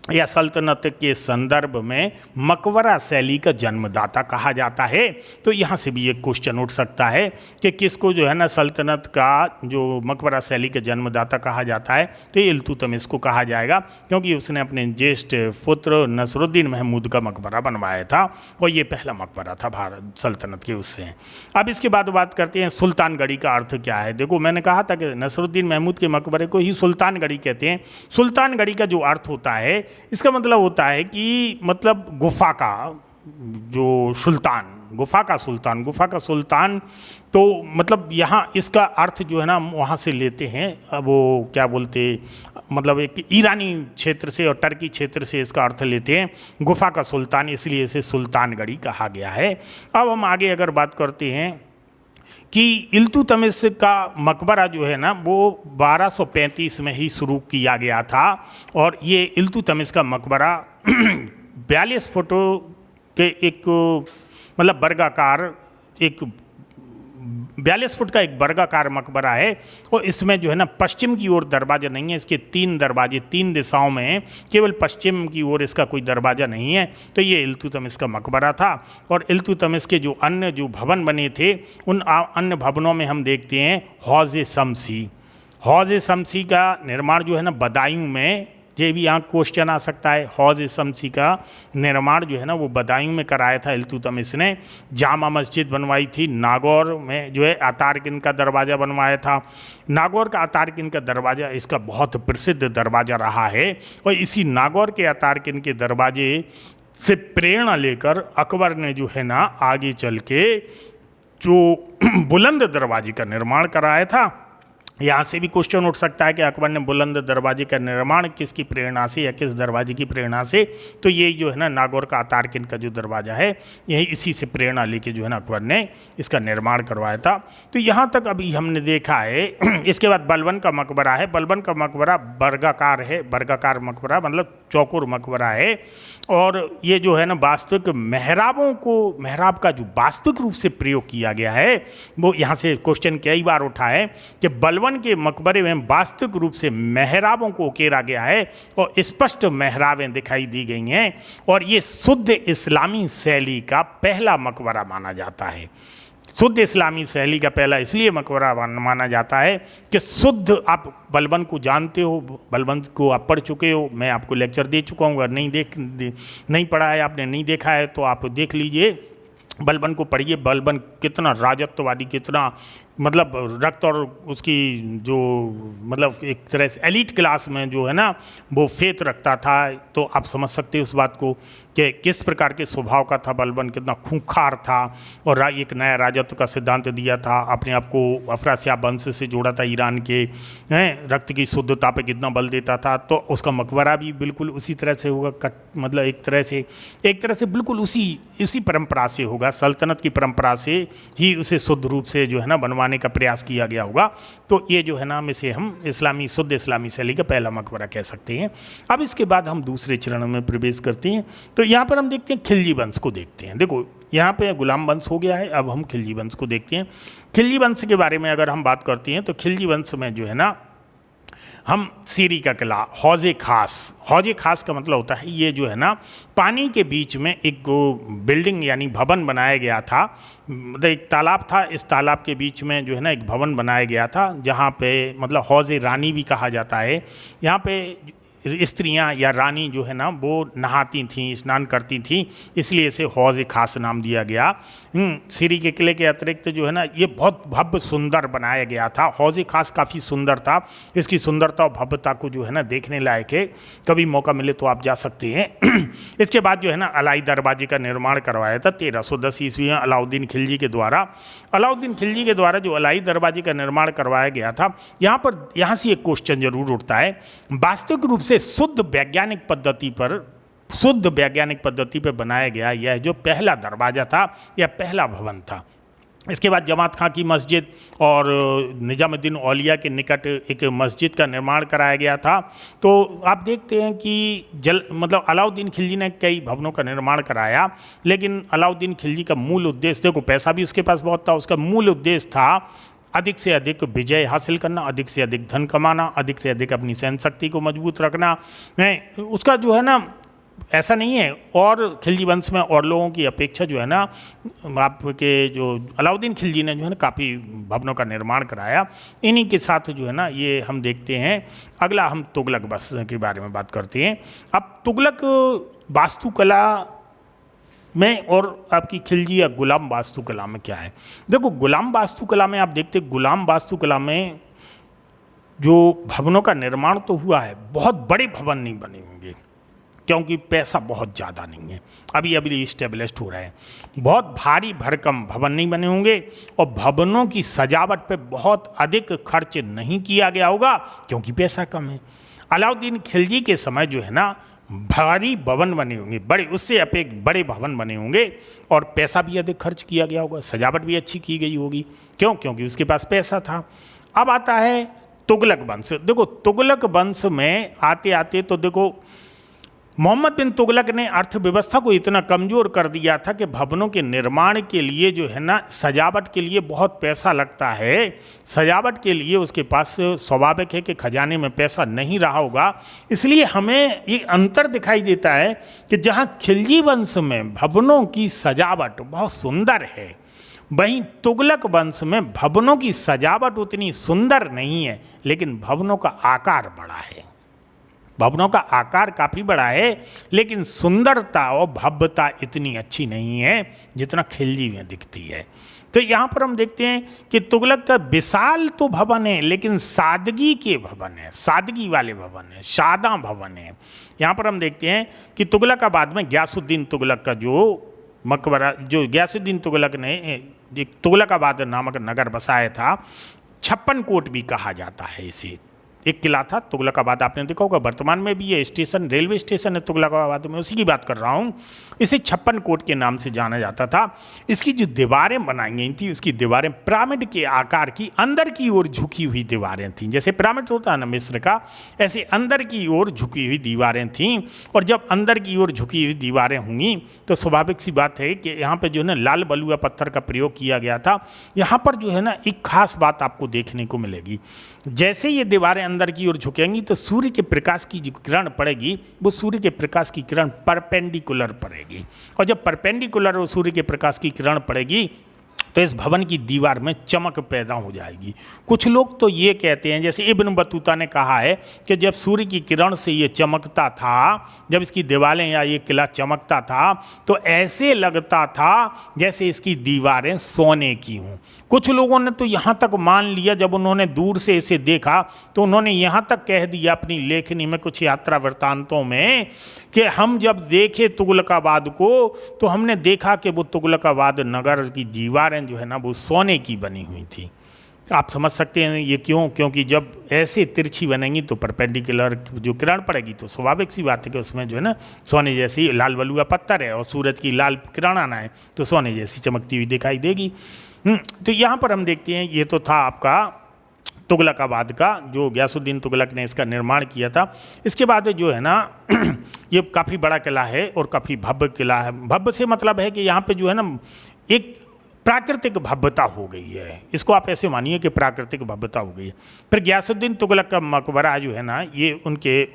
A: या सल्तनत के संदर्भ में मकबरा शैली का जन्मदाता कहा जाता है। तो यहाँ से भी एक क्वेश्चन उठ सकता है कि किसको जो है ना सल्तनत का जो मकबरा शैली का जन्मदाता कहा जाता है, तो ये इल्तुतमिश को कहा जाएगा, क्योंकि उसने अपने ज्येष्ठ पुत्र नसरुद्दीन महमूद का मकबरा बनवाया था, और ये पहला मकबरा था भारत सल्तनत के उससे। अब इसके बाद बात करते हैं सुल्तानगढ़ी का अर्थ क्या है। देखो मैंने कहा था कि नसरुद्दीन महमूद के मकबरे को ही सुल्तानगढ़ी कहते हैं। सुल्तानगढ़ी का जो अर्थ होता है, इसका मतलब होता है कि मतलब गुफा का जो सुल्तान, गुफा का सुल्तान, गुफा का सुल्तान। तो मतलब यहाँ इसका अर्थ जो है ना वहाँ से लेते हैं, वो क्या बोलते मतलब एक ईरानी क्षेत्र से और टर्की क्षेत्र से इसका अर्थ लेते हैं गुफा का सुल्तान, इसलिए इसे सुल्तानगढ़ी कहा गया है। अब हम आगे अगर बात करते हैं कि इल्तुतमिश का मकबरा जो है ना वो 1235 में ही शुरू किया गया था, और ये इल्तुतमिश का मकबरा 42 फुटों के एक मतलब वर्गाकार एक 42 फुट का एक वर्गाकार मकबरा है और इसमें जो है ना पश्चिम की ओर दरवाज़ा नहीं है, इसके 3 दरवाजे 3 दिशाओं में हैं, केवल पश्चिम की ओर इसका कोई दरवाज़ा नहीं है। तो ये इल्तुतमिश का मकबरा था। और इल्तुतमिश के जो अन्य जो भवन बने थे उन अन्य भवनों में हम देखते हैं हौज़ शमसी। हौज़ शमसी का निर्माण जो है ना बदायूं में, ये भी यहाँ क्वेश्चन आ सकता है, हौज़ शमसी का निर्माण जो है ना वो बदायूं में कराया था इल्तुतमिश ने। जामा मस्जिद बनवाई थी। नागौर में जो है अतारकिन का दरवाज़ा बनवाया था। नागौर का अतारकिन का दरवाज़ा इसका बहुत प्रसिद्ध दरवाज़ा रहा है। और इसी नागौर के अतारकिन के दरवाजे से प्रेरणा लेकर अकबर ने जो है ना आगे चल के जो बुलंद दरवाजे का निर्माण कराया था। यहाँ से भी क्वेश्चन उठ सकता है कि अकबर ने बुलंद दरवाजे का निर्माण किसकी प्रेरणा से या किस दरवाजे की प्रेरणा से। तो ये जो है ना नागौर का अतारकिन का जो दरवाज़ा है यही इसी से प्रेरणा लेके जो है ना अकबर ने इसका निर्माण करवाया था। तो यहाँ तक अभी हमने देखा है। इसके बाद बलबन का मकबरा है। बलबन का मकबरा वर्गाकार है, वर्गाकार मकबरा मतलब चौकोर मकबरा है। और ये जो है ना वास्तविक मेहराब का जो वास्तविक रूप से प्रयोग किया गया है वो यहाँ से क्वेश्चन कई बार उठा है कि बलबन के मकबरे में वास्तविक रूप से मेहराबों को उकेरा गया है और स्पष्ट मेहराबें दिखाई दी गई हैं। और ये शुद्ध इस्लामी शैली का पहला मकबरा माना जाता है। शुद्ध इस्लामी शैली का पहला इसलिए मकबरा माना जाता है कि शुद्ध, आप बलबन को जानते हो, बलबन को आप पढ़ चुके हो, मैं आपको लेक्चर दे चुका हूँ। अगर नहीं पढ़ा है आपने, नहीं देखा है तो आप देख लीजिए, बलबन को पढ़िए। बलबन कितना राजत्ववादी, कितना मतलब रक्त और उसकी जो मतलब एक तरह से एलिट क्लास में जो है ना वो फेथ रखता था। तो आप समझ सकते हैं उस बात को कि किस प्रकार के स्वभाव का था बलबन, कितना खूंखार था और एक नया राजत्व का सिद्धांत दिया था। अपने आप को अफरासियाब वंश से जोड़ा था, ईरान के रक्त की शुद्धता पे कितना बल देता था। तो उसका मकबरा भी बिल्कुल उसी तरह से होगा, मतलब एक तरह से बिल्कुल उसी परंपरा से होगा, सल्तनत की परंपरा से ही उसे शुद्ध रूप से जो है ना बनवाने का प्रयास किया गया होगा। तो ये जो है ना इसे हम शुद्ध इस्लामी शैली का पहला मकबरा कह सकते हैं। अब इसके बाद हम दूसरे चरण में प्रवेश करते हैं। तो यहाँ पर हम देखते हैं खिलजी वंश को देखते हैं। देखो यहाँ पे गुलाम वंश हो गया है, अब हम खिलजी वंश को देखते हैं। खिलजी वंश के बारे में अगर हम बात करते हैं तो खिलजी वंश में जो है ना हम सीरी का किला, हौज़े खास का मतलब होता है ये जो है ना पानी के बीच में एक बिल्डिंग यानी भवन बनाया गया था। मतलब एक तालाब था, इस तालाब के बीच में जो है ना एक भवन बनाया गया था जहाँ पे मतलब हौज़े रानी भी कहा जाता है। यहाँ पे स्त्रियां या रानी जो है ना वो नहाती थीं, स्नान करती थीं, इसलिए इसे हौज़ खास नाम दिया गया। सीरी के किले के अतिरिक्त जो है ना ये बहुत भव्य सुंदर बनाया गया था। हौज़ खास काफ़ी सुंदर था। इसकी सुंदरता और भव्यता को जो है ना देखने लायक है, कभी मौका मिले तो आप जा सकते हैं। इसके बाद जो है ना अलाई दरवाजे का निर्माण करवाया था 1310 ईस्वी में अलाउद्दीन खिलजी के द्वारा जो अलाई दरवाजे का निर्माण करवाया गया था। यहाँ से एक क्वेश्चन जरूर उठता है, वास्तविक रूप से शुद्ध वैज्ञानिक पद्धति पर बनाया गया यह जो पहला दरवाजा था या पहला भवन था। इसके बाद जमात खां की मस्जिद और निजामुद्दीन औलिया के निकट एक मस्जिद का निर्माण कराया गया था। तो आप देखते हैं कि मतलब अलाउद्दीन खिलजी ने कई भवनों का निर्माण कराया, लेकिन अलाउद्दीन खिलजी का मूल उद्देश्य, देखो पैसा भी उसके पास बहुत था, उसका मूल उद्देश्य था अधिक से अधिक विजय हासिल करना, अधिक से अधिक धन कमाना, अधिक से अधिक अपनी सहन शक्ति को मजबूत रखना है। उसका जो है ना ऐसा नहीं है। और खिलजी वंश में और लोगों की अपेक्षा जो है ना आपके जो अलाउद्दीन खिलजी ने जो है ना काफ़ी भवनों का निर्माण कराया। इन्हीं के साथ जो है ना ये हम देखते हैं। अगला हम तुगलक वंश के बारे में बात करते हैं। अब तुगलक वास्तुकला में और आपकी खिलजी या गुलाम वास्तुकला में क्या है। देखो गुलाम वास्तुकला में आप देखते, गुलाम वास्तुकला में जो भवनों का निर्माण तो हुआ है, बहुत बड़े भवन नहीं बने होंगे क्योंकि पैसा बहुत ज़्यादा नहीं है, अभी इस्टेब्लिश्ड हो रहे हैं। बहुत भारी भरकम भवन नहीं बने होंगे और भवनों की सजावट पे बहुत अधिक खर्च नहीं किया गया होगा क्योंकि पैसा कम है। अलाउद्दीन खिलजी के समय जो है ना भारी भवन बने होंगे, उससे बड़े भवन बने होंगे और पैसा भी अधिक खर्च किया गया होगा, सजावट भी अच्छी की गई होगी। क्योंकि उसके पास पैसा था। अब आता है तुगलक वंश। देखो तुगलक वंश में आते आते तो देखो मोहम्मद बिन तुगलक ने अर्थव्यवस्था को इतना कमज़ोर कर दिया था कि भवनों के निर्माण के लिए जो है ना, सजावट के लिए बहुत पैसा लगता है। सजावट के लिए उसके पास स्वाभाविक है कि खजाने में पैसा नहीं रहा होगा। इसलिए हमें ये अंतर दिखाई देता है कि जहाँ खिलजी वंश में भवनों की सजावट बहुत सुंदर है, वहीं तुगलक वंश में भवनों की सजावट उतनी सुंदर नहीं है, लेकिन भवनों का आकार बड़ा है। भवनों का आकार काफ़ी बड़ा है, लेकिन सुंदरता और भव्यता इतनी अच्छी नहीं है जितना खिलजी में दिखती है। तो यहाँ पर हम देखते हैं कि तुगलक का विशाल तो भवन है, लेकिन सादगी के भवन है, सादगी वाले भवन है, सादा भवन है। यहाँ पर हम देखते हैं कि तुगलकाबाद में गयासुद्दीन तुगलक का जो मकबरा, जो गयासुद्दीन तुगलक ने एक तुगलकाबाद नामक नगर बसाया था, 56 कोट भी कहा जाता है इसे। एक किला था तुगलकाबाद, आपने देखा होगा, वर्तमान में भी ये स्टेशन, रेलवे स्टेशन है तुगलकाबाद में, उसी की बात कर रहा हूँ। इसे 56 कोट के नाम से जाना जाता था। इसकी जो दीवारें बनाई गई थी, उसकी दीवारें पिरामिड के आकार की अंदर की ओर झुकी हुई दीवारें थीं। जैसे पिरामिड होता है ना मिस्र का, ऐसे अंदर की ओर झुकी हुई दीवारें थीं। और जब अंदर की ओर झुकी हुई दीवारें होंगी तो स्वाभाविक सी बात है कि यहाँ पर जो है ना लाल बलुआ पत्थर का प्रयोग किया गया था। यहाँ पर जो है ना एक खास बात आपको देखने को मिलेगी, जैसे ये दीवारें अंदर की ओर झुकेंगी तो सूर्य के प्रकाश की जो किरण पड़ेगी, वो सूर्य के प्रकाश की किरण परपेंडिकुलर पड़ेगी। और जब परपेंडिकुलर सूर्य के प्रकाश की किरण पड़ेगी तो इस भवन की दीवार में चमक पैदा हो जाएगी। कुछ लोग तो ये कहते हैं, जैसे इब्न बतूता ने कहा है कि जब सूर्य की किरण से ये चमकता था, जब इसकी दीवारें या ये किला चमकता था, तो ऐसे लगता था जैसे इसकी दीवारें सोने की हों। कुछ लोगों ने तो यहाँ तक मान लिया, जब उन्होंने दूर से इसे देखा तो उन्होंने यहाँ तक कह दिया अपनी लेखनी में, कुछ यात्रा वृत्तांतों में, कि हम जब देखे तुगलकाबाद को तो हमने देखा कि वो तुगलकाबाद नगर की दीवारें जो है ना वो सोने की बनी हुई थी। आप समझ सकते हैं ये क्यों, क्योंकि जब ऐसे तिरछी बनेंगी तो परपेंडिकुलर जो किरण पड़ेगी तो स्वाभाविक सी बात है कि उसमें जो है ना सोने जैसी, लाल बलुआ पत्थर है और सूरज की लाल किरण आना है तो सोने जैसी चमकती हुई दिखाई देगी। तो यहाँ पर हम देखते हैं, ये तो था आपका तुगलकाबाद का, जो गयासुद्दीन तुगलक ने इसका निर्माण किया था। इसके बाद जो है ना ये काफ़ी बड़ा किला है और काफ़ी भव्य किला है। भव्य से मतलब है कि यहाँ पे जो है ना एक प्राकृतिक भव्यता हो गई है, इसको आप ऐसे मानिए कि प्राकृतिक भव्यता हो गई है। फिर गयासुद्दीन तुगलक का मकबरा जो है ना, ये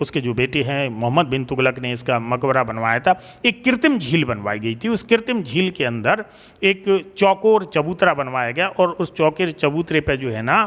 A: उसके जो बेटे हैं मोहम्मद बिन तुगलक ने इसका मकबरा बनवाया था। एक कृत्रिम झील बनवाई गई थी, उस कृत्रिम झील के अंदर एक चौकोर चबूतरा बनवाया गया और उस चौकोर चबूतरे पर जो है ना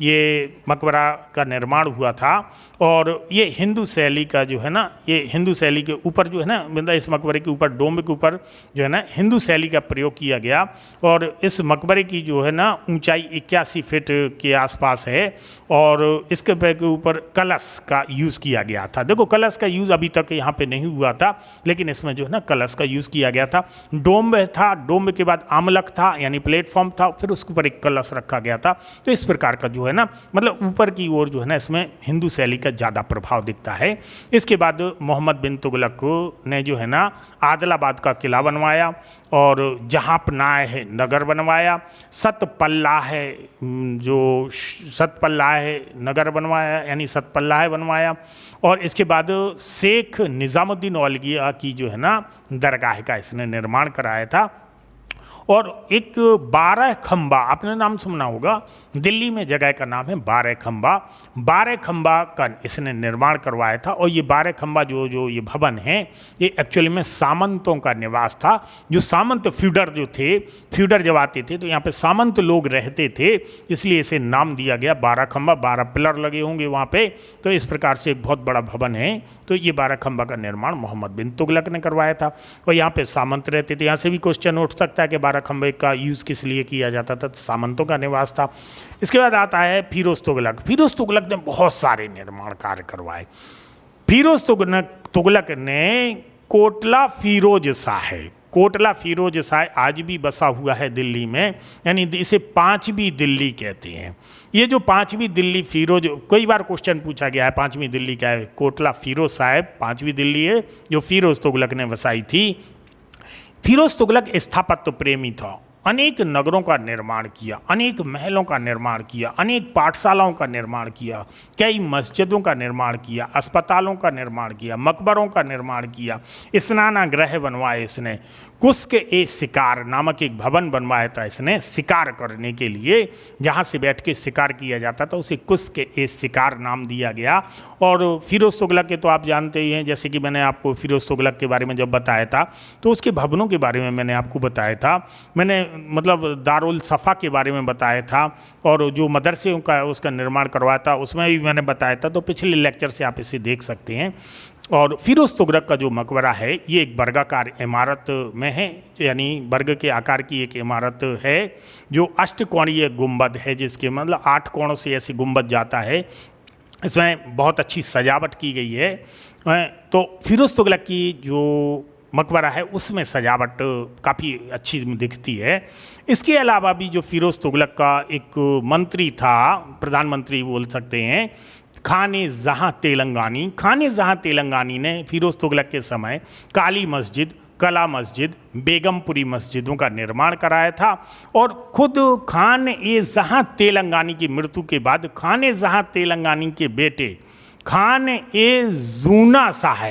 A: ये मकबरा का निर्माण हुआ था। और ये हिंदू शैली का जो है ना, ये हिंदू शैली के ऊपर जो है ना, मतलब इस मकबरे के ऊपर, डोम के ऊपर जो है ना हिंदू शैली का प्रयोग किया गया। और इस मकबरे की जो है ना ऊंचाई 81 फीट के आसपास है और इसके के ऊपर कलश का यूज़ किया गया था। देखो कलश का यूज़ अभी तक यहाँ पे नहीं हुआ था, लेकिन इसमें जो है ना कलश का यूज़ किया गया था। डोम था, डोम के बाद आमलक था यानी प्लेटफॉर्म था, फिर उसके ऊपर एक कलश रखा गया था। तो इस प्रकार का जो है ना, मतलब ऊपर की ओर जो है ना इसमें हिंदू शैली का ज़्यादा प्रभाव दिखता है। इसके बाद मोहम्मद बिन तुगलक ने जो है ना आदिलाबाद का किला बनवाया और जहाँपनाह नगर बनवाया, सतपल्लाह नगर बनवाया यानी सतपल्लाह बनवाया। और इसके बाद शेख निज़ामुद्दीन औलिया की जो है ना दरगाह का इसने निर्माण कराया था। और एक 12 खंबा, आपने नाम सुना होगा, दिल्ली में जगह का नाम है 12 खंबा। 12 खंबा का इसने निर्माण करवाया था। और ये 12 खंबा जो ये भवन है, ये एक्चुअली में सामंतों का निवास था। जो सामंत फ्यूडर जो थे, फ्यूडर जब आते थे तो यहाँ पे सामंत लोग रहते थे, इसलिए इसे नाम दिया गया 12 खंबा। 12 पिलर लगे होंगे वहाँ पे, तो इस प्रकार से एक बहुत बड़ा भवन है। तो ये 12 खंबा का निर्माण मोहम्मद बिन तुगलक ने करवाया था। और यहाँ पे सामंत रहते थे। यहाँ से भी क्वेश्चन उठ सकता है कि 12 खंबे का यूज़ किस लिए किया जाता था, तो सामंतों का निवास था। इसके बाद आता है फिरोज तुगलक। फिरोज तुगलक ने बहुत सारे निर्माण कार्य करवाए। फिरोज तुगलक ने कोटला फिरोज शाह, कोटला फिरोज शाह आज भी बसा हुआ है दिल्ली में, यानी इसे 5वीं दिल्ली कहते हैं। ये जो 5वीं दिल्ली फिरोज, कई बार क्वेश्चन पूछा गया है 5वीं दिल्ली क्या है। कोटला फिरोज शाह 5वीं दिल्ली है जो फिरोज तुगलक ने बसाई थी। फिरोज तुगलक स्थापत्य प्रेमी था। अनेक नगरों का निर्माण किया, अनेक महलों का निर्माण किया, अनेक पाठशालाओं का निर्माण किया, कई मस्जिदों का निर्माण किया, अस्पतालों का निर्माण किया, मकबरों का निर्माण किया, स्नानागृह बनवाए इसने, कुस्क ए शिकार नामक एक भवन बनवाया था इसने शिकार करने के लिए, जहाँ से बैठ के शिकार किया जाता था, उसे कुस्क ए शिकार नाम दिया गया। और फिरोज़ तुगलक के तो आप जानते ही हैं, जैसे कि मैंने आपको फिरोज़ तुगलक के बारे में जब बताया था तो उसके भवनों के बारे में मैंने आपको बताया था, मैंने मतलब दारुल सफ़ा के बारे में बताया था, और जो मदरसे का उसका निर्माण करवाया था उसमें भी मैंने बताया था, तो पिछले लेक्चर से आप इसे देख सकते हैं। और फिरोज़ तुगलक का जो मकबरा है ये एक वर्गाकार इमारत में है, यानी वर्ग के आकार की एक इमारत है जो अष्टकोणीय गुंबद है, जिसके मतलब 8 कोणों से ऐसे गुंबद जाता है। इसमें बहुत अच्छी सजावट की गई है। तो फिरोज़ तुगलक की जो मकबरा है उसमें सजावट काफ़ी अच्छी दिखती है। इसके अलावा भी जो फिरोज़ तुगलक का एक मंत्री था, प्रधानमंत्री बोल सकते हैं, खाने जहाँ तेलंगानी, खाने जहाँ तेलंगानी ने फिरोज़ तुगलक के समय काली मस्जिद, कला मस्जिद, बेगमपुरी मस्जिदों का निर्माण कराया था। और खुद खान ए जहाँ तेलंगानी की मृत्यु के बाद खान ए जहाँ तेलंगानी के बेटे खान ए जूना शाह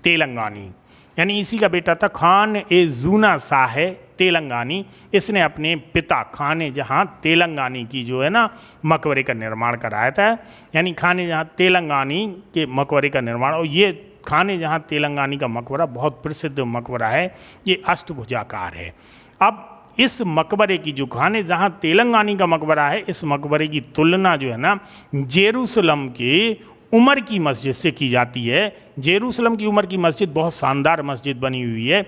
A: तेलंगानी, यानी इसी का बेटा था खान ए जूना शाह तेलंगानी, इसने अपने पिता खान जहाँ तेलंगानी की जो है ना मकबरे का निर्माण कराया था। यानी खान जहाँ तेलंगानी के मकबरे का निर्माण, और ये खान जहाँ तेलंगानी का मकबरा बहुत प्रसिद्ध मकबरा है, ये अष्टभुजाकार है। अब इस मकबरे की जो खान जहाँ तेलंगानी का मकबरा है, इस मकबरे की तुलना जो है ना जेरूसलम के उमर की मस्जिद से की जाती है। जेरूसलम की उमर की मस्जिद बहुत शानदार मस्जिद बनी हुई है,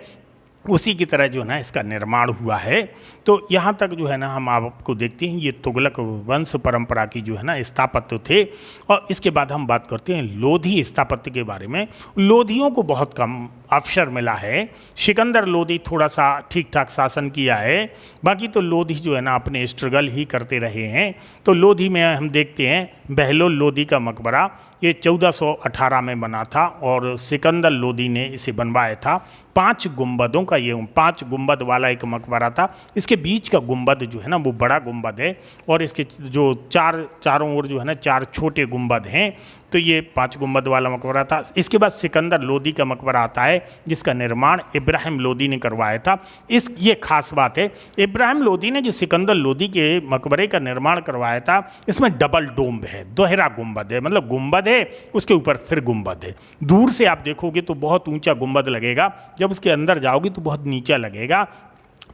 A: उसी की तरह जो है ना इसका निर्माण हुआ है। तो यहाँ तक जो है ना हम आपको देखते हैं ये तुगलक वंश परंपरा की जो है ना स्थापत्य थे। और इसके बाद हम बात करते हैं लोधी स्थापत्य के बारे में। लोधियों को बहुत कम अवसर मिला है। सिकंदर लोधी थोड़ा सा ठीक ठाक शासन किया है, बाकी तो लोधी जो है ना अपने स्ट्रगल ही करते रहे हैं। तो लोधी में हम देखते हैं बहलोल लोधी का मकबरा, ये 1418 में बना था और सिकंदर लोधी ने इसे बनवाया था। 5 गुंबदों का ये 5 गुंबद वाला एक मकबरा था। इसके बीच का गुंबद जो है ना वो बड़ा गुंबद है, और इसके जो चारों ओर जो है ना 4 छोटे गुंबद हैं। तो ये 5 गुंबद वाला मकबरा था। इसके बाद सिकंदर लोधी का मकबरा आता है, जिसका निर्माण इब्राहिम लोधी ने करवाया था। ये खास बात है, इब्राहिम लोधी ने जो सिकंदर लोधी के मकबरे का निर्माण करवाया था, इसमें डबल डोम है, दोहरा गुंबद है, मतलब गुंबद है उसके ऊपर फिर गुंबद है। दूर से आप देखोगे तो बहुत ऊंचा गुंबद लगेगा, जब उसके अंदर जाओगे तो बहुत नीचा लगेगा,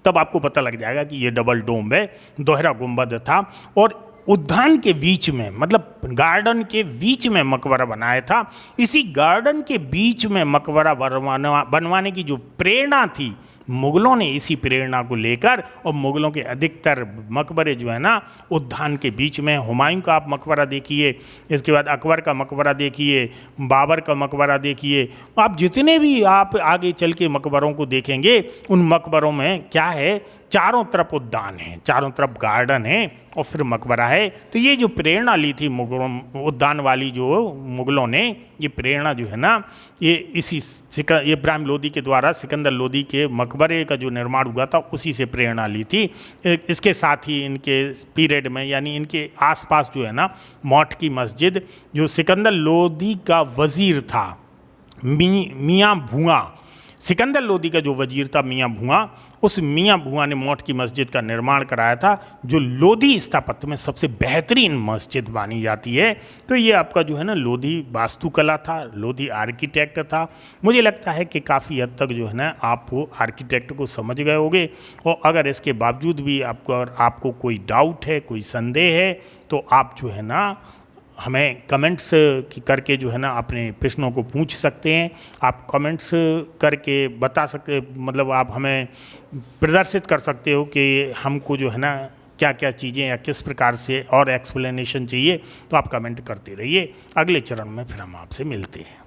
A: तब आपको पता लग जाएगा कि ये डबल डोम है, दोहरा गुंबद था। और उद्यान के बीच में, मतलब गार्डन के बीच में मकबरा बनाया था। इसी गार्डन के बीच में मकबरा बनवाने की जो प्रेरणा थी, मुग़लों ने इसी प्रेरणा को लेकर, और मुग़लों के अधिकतर मकबरे जो है ना उद्यान के बीच में, हुमायूं का आप मकबरा देखिए, इसके बाद अकबर का मकबरा देखिए, बाबर का मकबरा देखिए, आप जितने भी आप आगे चल के मकबरों को देखेंगे, उन मकबरों में क्या है, चारों तरफ उद्यान है, चारों तरफ गार्डन है और फिर मकबरा है। तो ये जो प्रेरणा ली थी उद्यान वाली जो मुग़लों ने, ये प्रेरणा जो है ना ये इसी इब्राहिम लोधी के द्वारा सिकंदर लोधी के मकबरे का जो निर्माण हुआ था उसी से प्रेरणा ली थी। इसके साथ ही इनके पीरियड में, यानी इनके आसपास जो है ना मठ की मस्जिद, जो सिकंदर लोधी का वज़ीर था मियाँ भुआ, सिकंदर लोधी का जो वजीर था मियाँ भुआ, उस मियाँ भुआ ने मठ की मस्जिद का निर्माण कराया था, जो लोधी स्थापत्य में सबसे बेहतरीन मस्जिद मानी जाती है। तो ये आपका जो है ना लोधी वास्तुकला था, लोधी आर्किटेक्ट था। मुझे लगता है कि काफ़ी हद तक जो है ना आप वो आर्किटेक्ट को समझ गए होंगे। और अगर इसके बावजूद भी आपको कोई डाउट है, कोई संदेह है, तो आप जो है ना हमें कमेंट्स करके जो है ना अपने प्रश्नों को पूछ सकते हैं। आप कमेंट्स करके बता सकते, मतलब आप हमें प्रदर्शित कर सकते हो कि हमको जो है ना क्या क्या चीज़ें या किस प्रकार से और एक्सप्लेनेशन चाहिए, तो आप कमेंट करते रहिए। अगले चरण में फिर हम आपसे मिलते हैं।